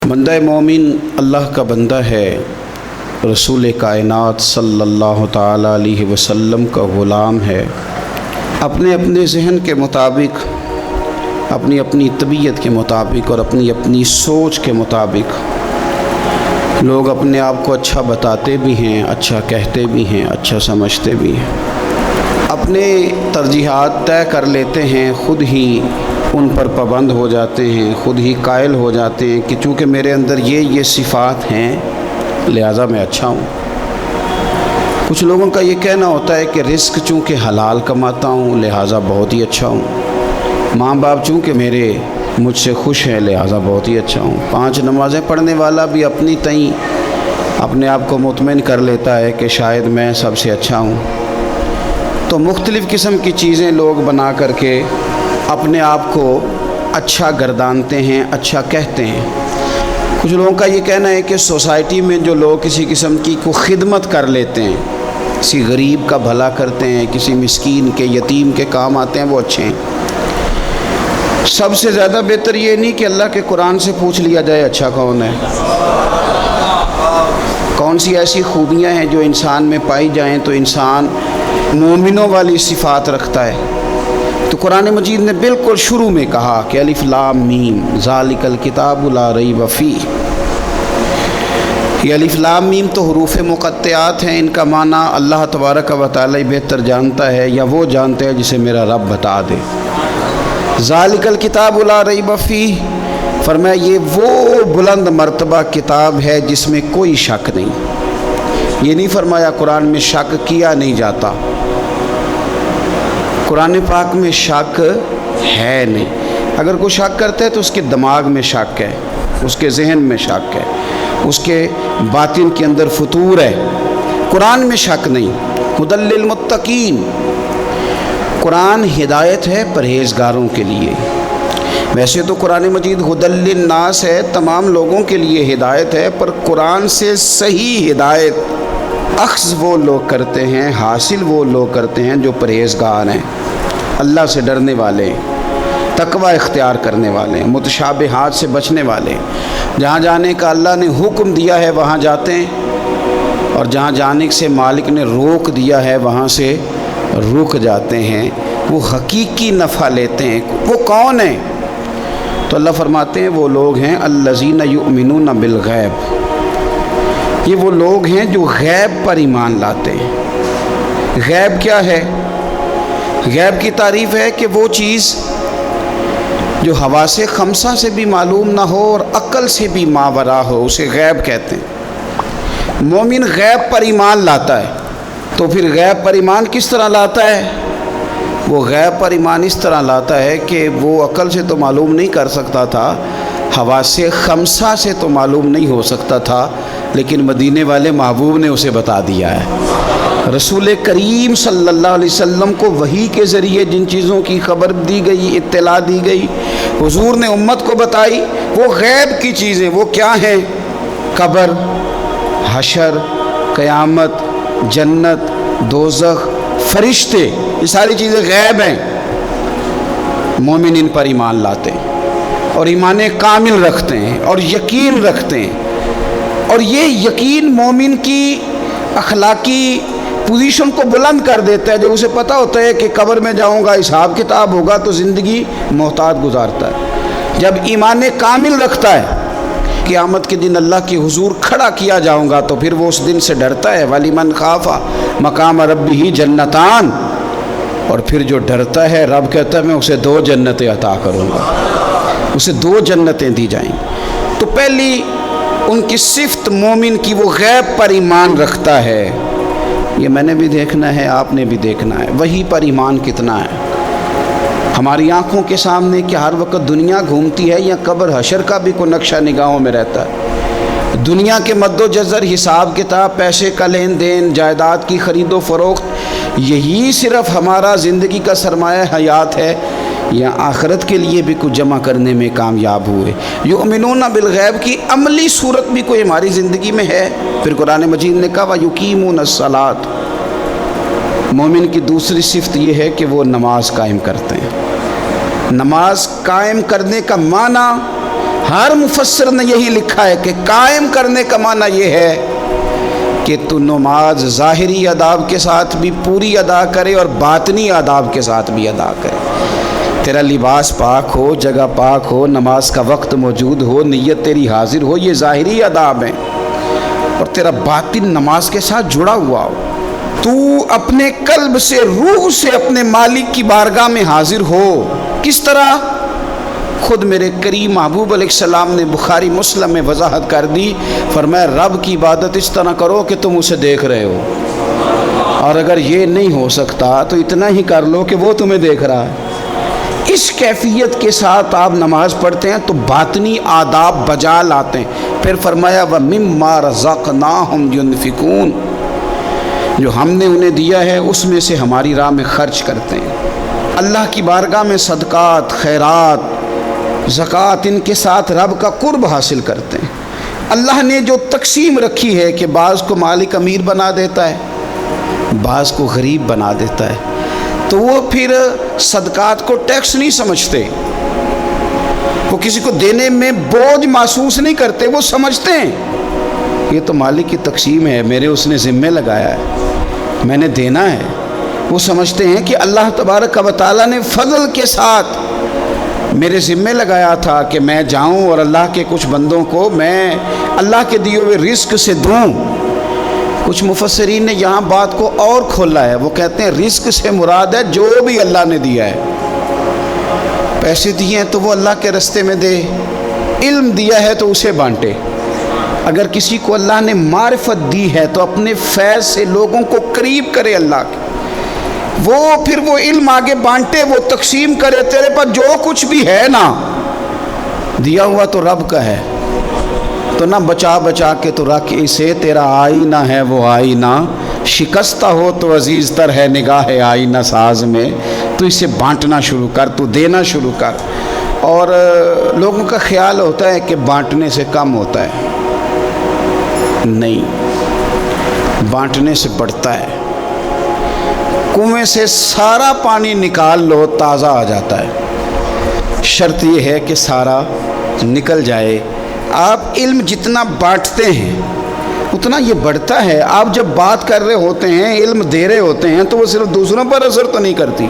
بندہ مومن اللہ کا بندہ ہے، رسول کائنات صلی اللہ تعالیٰ علیہ وسلم کا غلام ہے۔ اپنے اپنے ذہن کے مطابق، اپنی اپنی طبیعت کے مطابق اور اپنی اپنی سوچ کے مطابق لوگ اپنے آپ کو اچھا بتاتے بھی ہیں، اچھا کہتے بھی ہیں، اچھا سمجھتے بھی ہیں، اپنے ترجیحات طے کر لیتے ہیں، خود ہی ان پر پابند ہو جاتے ہیں، خود ہی قائل ہو جاتے ہیں کہ چونکہ میرے اندر یہ صفات ہیں لہٰذا میں اچھا ہوں۔ کچھ لوگوں کا یہ کہنا ہوتا ہے کہ رزق چونکہ حلال کماتا ہوں لہٰذا بہت ہی اچھا ہوں، ماں باپ چونکہ میرے مجھ سے خوش ہیں لہٰذا بہت ہی اچھا ہوں۔ 5 نمازیں پڑھنے والا بھی اپنی تئیں اپنے آپ کو مطمئن کر لیتا ہے کہ شاید میں سب سے اچھا ہوں۔ تو مختلف قسم کی چیزیں لوگ بنا کر کے اپنے آپ کو اچھا گردانتے ہیں، اچھا کہتے ہیں۔ کچھ لوگوں کا یہ کہنا ہے کہ سوسائٹی میں جو لوگ کسی قسم کی کو خدمت کر لیتے ہیں، کسی غریب کا بھلا کرتے ہیں، کسی مسکین کے یتیم کے کام آتے ہیں، وہ اچھے ہیں۔ سب سے زیادہ بہتر یہ نہیں کہ اللہ کے قرآن سے پوچھ لیا جائے اچھا کون ہے، کون سی ایسی خوبیاں ہیں جو انسان میں پائی جائیں تو انسان مومنوں والی صفات رکھتا ہے۔ تو قرآن مجید نے بالکل شروع میں کہا کہ الف لام میم ذالک الکتاب لا ریب فیہ۔ یہ الف لام میم تو حروف مقطعات ہیں، ان کا معنی اللہ تبارک و تعالی بہتر جانتا ہے، یا وہ جانتے ہیں جسے میرا رب بتا دے۔ ذالک الکتاب لا ریب فیہ، فرمایا یہ وہ بلند مرتبہ کتاب ہے جس میں کوئی شک نہیں۔ یہ نہیں فرمایا قرآن میں شک کیا نہیں جاتا، قرآن پاک میں شک ہے نہیں۔ اگر کوئی شک کرتا ہے تو اس کے دماغ میں شک ہے، اس کے ذہن میں شک ہے، اس کے باطن کے اندر فطور ہے۔ قرآن میں شک نہیں۔ ھدی للمتقین، قرآن ہدایت ہے پرہیزگاروں کے لیے۔ ویسے تو قرآن مجید ھدی للناس ہے، تمام لوگوں کے لیے ہدایت ہے، پر قرآن سے صحیح ہدایت اخذ وہ لوگ کرتے ہیں، حاصل وہ لوگ کرتے ہیں جو پرہیزگار ہیں، اللہ سے ڈرنے والے، تقوی اختیار کرنے والے، متشابہات سے بچنے والے۔ جہاں جانے کا اللہ نے حکم دیا ہے وہاں جاتے ہیں، اور جہاں جانے سے مالک نے روک دیا ہے وہاں سے رک جاتے ہیں۔ وہ حقیقی نفع لیتے ہیں۔ وہ کون ہیں؟ تو اللہ فرماتے ہیں وہ لوگ ہیں الذین یؤمنون بالغیب، یہ وہ لوگ ہیں جو غیب پر ایمان لاتے ہیں۔ غیب کیا ہے؟ غیب کی تعریف ہے کہ وہ چیز جو حواس خمسہ سے بھی معلوم نہ ہو اور عقل سے بھی ماوراء ہو، اسے غیب کہتے ہیں۔ مومن غیب پر ایمان لاتا ہے، تو پھر غیب پر ایمان کس طرح لاتا ہے؟ وہ غیب پر ایمان اس طرح لاتا ہے کہ وہ عقل سے تو معلوم نہیں کر سکتا تھا، حواس خمسہ سے تو معلوم نہیں ہو سکتا تھا، لیکن مدینے والے محبوب نے اسے بتا دیا ہے۔ رسول کریم صلی اللہ علیہ وسلم کو وحی کے ذریعے جن چیزوں کی خبر دی گئی، اطلاع دی گئی، حضور نے امت کو بتائی، وہ غیب کی چیزیں۔ وہ کیا ہیں؟ قبر، حشر، قیامت، جنت، دوزخ، فرشتے، یہ ساری چیزیں غیب ہیں۔ مومن ان پر ایمان لاتے ہیں اور ایمان کامل رکھتے ہیں اور یقین رکھتے ہیں، اور یہ یقین مومن کی اخلاقی پوزیشن کو بلند کر دیتا ہے۔ جب اسے پتہ ہوتا ہے کہ قبر میں جاؤں گا، حساب کتاب ہوگا، تو زندگی محتاط گزارتا ہے۔ جب ایمان کامل رکھتا ہے، قیامت کے دن اللہ کے حضور کھڑا کیا جاؤں گا، تو پھر وہ اس دن سے ڈرتا ہے۔ وَلِمَنْ خَافَ مَقَامَ رَبِّهِ جَنَّتَانِ، اور پھر جو ڈرتا ہے رب کہتا ہے میں اسے 2 جنتیں عطا کروں گا، اسے 2 جنتیں دی جائیں۔ تو پہلی ان کی صفت مومن کی، وہ غیب پر ایمان رکھتا ہے۔ یہ میں نے بھی دیکھنا ہے، آپ نے بھی دیکھنا ہے، وہی پر ایمان کتنا ہے۔ ہماری آنکھوں کے سامنے کہ ہر وقت دنیا گھومتی ہے، یا قبر حشر کا بھی کوئی نقشہ نگاہوں میں رہتا ہے؟ دنیا کے مد و جزر، حساب کتاب، پیسے کا لین دین، جائیداد کی خرید و فروخت، یہی صرف ہمارا زندگی کا سرمایہ حیات ہے، یا آخرت کے لیے بھی کچھ جمع کرنے میں کامیاب ہوئے؟ یؤمنون بالغیب کی عملی صورت بھی کوئی ہماری زندگی میں ہے؟ پھر قرآن مجید نے کہا وَیُقِیمُونَ الصَّلَاةَ، مومن کی دوسری صفت یہ ہے کہ وہ نماز قائم کرتے ہیں۔ نماز قائم کرنے کا معنی ہر مفسر نے یہی لکھا ہے کہ قائم کرنے کا معنی یہ ہے کہ تو نماز ظاہری آداب کے ساتھ بھی پوری ادا کرے اور باطنی آداب کے ساتھ بھی ادا کرے. تیرا لباس پاک ہو، جگہ پاک ہو، نماز کا وقت موجود ہو، نیت تیری حاضر ہو، یہ ظاہری آداب ہیں، اور تیرا باطن نماز کے ساتھ جڑا ہوا ہو. تو اپنے قلب سے، روح سے اپنے مالک کی بارگاہ میں حاضر ہو. کس طرح؟ خود میرے کریم محبوب علیہ السلام نے بخاری مسلم میں وضاحت کر دی، فرمایا رب کی عبادت اس طرح کرو کہ تم اسے دیکھ رہے ہو، اور اگر یہ نہیں ہو سکتا تو اتنا ہی کر لو کہ وہ تمہیں دیکھ رہا ہے. اس کیفیت کے ساتھ آپ نماز پڑھتے ہیں تو باطنی آداب بجا لاتے ہیں. پھر فرمایا وَمِمَّا رَزَقْنَاهُمْ يُنْفِقُونَ، جو ہم نے انہیں دیا ہے اس میں سے ہماری راہ میں خرچ کرتے ہیں. اللہ کی بارگاہ میں صدقات، خیرات، زکوٰۃ، ان کے ساتھ رب کا قرب حاصل کرتے ہیں. اللہ نے جو تقسیم رکھی ہے کہ بعض کو مالک امیر بنا دیتا ہے، بعض کو غریب بنا دیتا ہے، تو وہ پھر صدقات کو ٹیکس نہیں سمجھتے، وہ کسی کو دینے میں بوجھ محسوس نہیں کرتے. وہ سمجھتے ہیں یہ تو مالک کی تقسیم ہے، میرے اس نے ذمہ لگایا ہے، میں نے دینا ہے. وہ سمجھتے ہیں کہ اللہ تبارک و تعالیٰ نے فضل کے ساتھ میرے ذمہ لگایا تھا کہ میں جاؤں اور اللہ کے کچھ بندوں کو میں اللہ کے دیے ہوئے رزق سے دوں. کچھ مفسرین نے یہاں بات کو اور کھولا ہے. وہ کہتے ہیں رزق سے مراد ہے جو بھی اللہ نے دیا ہے. پیسے دیے ہیں تو وہ اللہ کے راستے میں دے، علم دیا ہے تو اسے بانٹے. اگر کسی کو اللہ نے معرفت دی ہے تو اپنے فیض سے لوگوں کو قریب کرے اللہ کے، وہ پھر وہ علم آگے بانٹے، وہ تقسیم کرے. تیرے پاس جو کچھ بھی ہے نا دیا ہوا تو رب کا ہے، تو نہ بچا بچا کے تو رکھ اسے، تیرا آئینہ ہے وہ آئینہ، شکستہ ہو تو عزیز تر ہے نگاہ آئینہ ساز میں. تو اسے بانٹنا شروع کر، تو دینا شروع کر. اور لوگوں کا خیال ہوتا ہے کہ بانٹنے سے کم ہوتا ہے، نہیں، بانٹنے سے بڑھتا ہے. کنویں سے سارا پانی نکال لو تازہ آ جاتا ہے، شرط یہ ہے کہ سارا نکل جائے. آپ علم جتنا بانٹتے ہیں اتنا یہ بڑھتا ہے. آپ جب بات کر رہے ہوتے ہیں، علم دے رہے ہوتے ہیں، تو وہ صرف دوسروں پر اثر تو نہیں کرتی.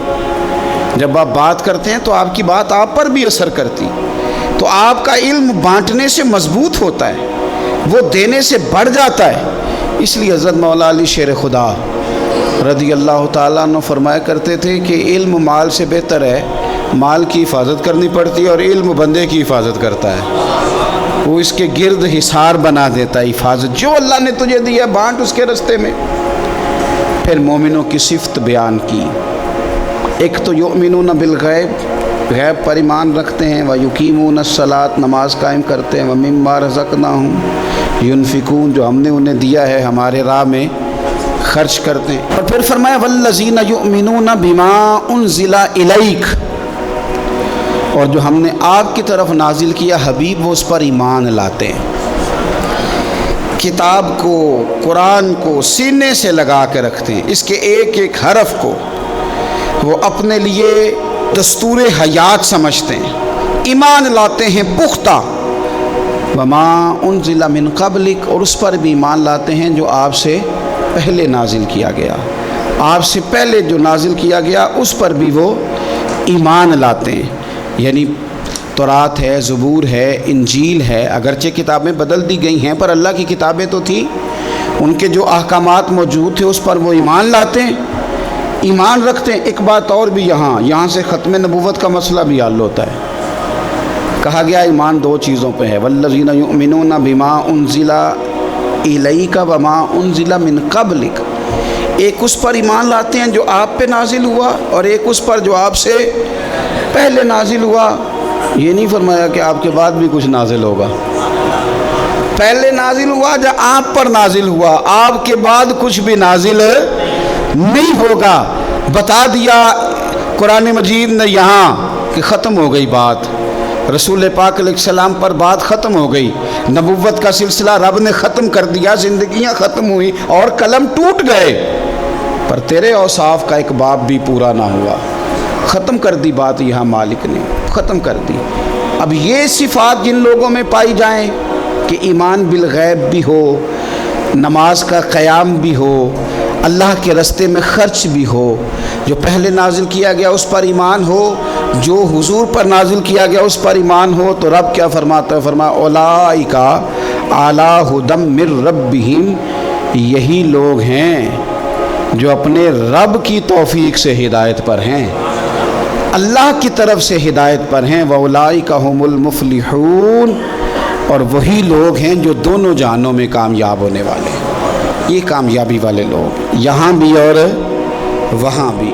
جب آپ بات کرتے ہیں تو آپ کی بات آپ پر بھی اثر کرتی. تو آپ کا علم بانٹنے سے مضبوط ہوتا ہے، وہ دینے سے بڑھ جاتا ہے. اس لیے حضرت مولا علی شیر خدا رضی اللہ تعالیٰ عنہ فرمایا کرتے تھے کہ علم مال سے بہتر ہے. مال کی حفاظت کرنی پڑتی ہے اور علم بندے کی حفاظت کرتا ہے. وہ اس کے گرد حصار بنا دیتا ہے. حفاظت جو اللہ نے تجھے دیا بانٹ اس کے راستے میں. پھر مومنوں کی صفت بیان کی. ایک تو یؤمنون بالغیب، غیب پر ایمان رکھتے ہیں، وَيُقِيمُونَ الصَّلَاةَ، نماز قائم کرتے ہیں، وَمِمَّا رَزَقْنَاهُمْ يُنْفِقُونَ، جو ہم نے انہیں دیا ہے ہمارے راہ میں خرچ کرتے ہیں. اور پھر فرمایا وَالَّذِينَ يُؤْمِنُونَ بِمَا أُنزِلَ إِلَيْكَ، اور جو ہم نے آپ کی طرف نازل کیا حبیب وہ اس پر ایمان لاتے ہیں. کتاب کو، قرآن کو سینے سے لگا کے رکھتے ہیں، اس کے ایک ایک حرف کو وہ اپنے لیے دستور حیات سمجھتے ہیں، ایمان لاتے ہیں پختہ. وما انزل من قبلک، اور اس پر بھی ایمان لاتے ہیں جو آپ سے پہلے نازل کیا گیا. آپ سے پہلے جو نازل کیا گیا اس پر بھی وہ ایمان لاتے ہیں. یعنی تورات ہے، زبور ہے، انجیل ہے، اگرچہ کتابیں بدل دی گئی ہیں پر اللہ کی کتابیں تو تھیں، ان کے جو احکامات موجود تھے اس پر وہ ایمان لاتے ہیں، ایمان رکھتے ہیں. ایک بات اور بھی یہاں سے ختم نبوت کا مسئلہ بھی حل ہوتا ہے. کہا گیا ایمان دو چیزوں پہ ہے، والذین یؤمنون بما انزل الیک وما انزل من قبلک. ایک اس پر ایمان لاتے ہیں جو آپ پہ نازل ہوا، اور ایک اس پر جو آپ سے پہلے نازل ہوا. یہ نہیں فرمایا کہ آپ کے بعد بھی کچھ نازل ہوگا. پہلے نازل ہوا جب آپ پر نازل ہوا، آپ کے بعد کچھ بھی نازل نہیں ہوگا. بتا دیا قرآن مجید نے یہاں کہ ختم ہو گئی بات. رسول پاک علیہ السلام پر بات ختم ہو گئی. نبوت کا سلسلہ رب نے ختم کر دیا، زندگیاں ختم ہوئی اور قلم ٹوٹ گئے، پر تیرے اوصاف کا ایک باب بھی پورا نہ ہوا. ختم کر دی بات، یہاں مالک نے ختم کر دی. اب یہ صفات جن لوگوں میں پائی جائیں کہ ایمان بالغیب بھی ہو، نماز کا قیام بھی ہو، اللہ کے راستے میں خرچ بھی ہو، جو پہلے نازل کیا گیا اس پر ایمان ہو، جو حضور پر نازل کیا گیا اس پر ایمان ہو، تو رب کیا فرماتا ہے؟ فرمایا اولئک علی ھدی من ربہم، یہی لوگ ہیں جو اپنے رب کی توفیق سے ہدایت پر ہیں، اللہ کی طرف سے ہدایت پر ہیں، وَأُولَئِكَ هُمُ الْمُفْلِحُونَ، اور وہی لوگ ہیں جو دونوں جہانوں میں کامیاب ہونے والے ہیں۔ یہ کامیابی والے لوگ یہاں بھی اور وہاں بھی۔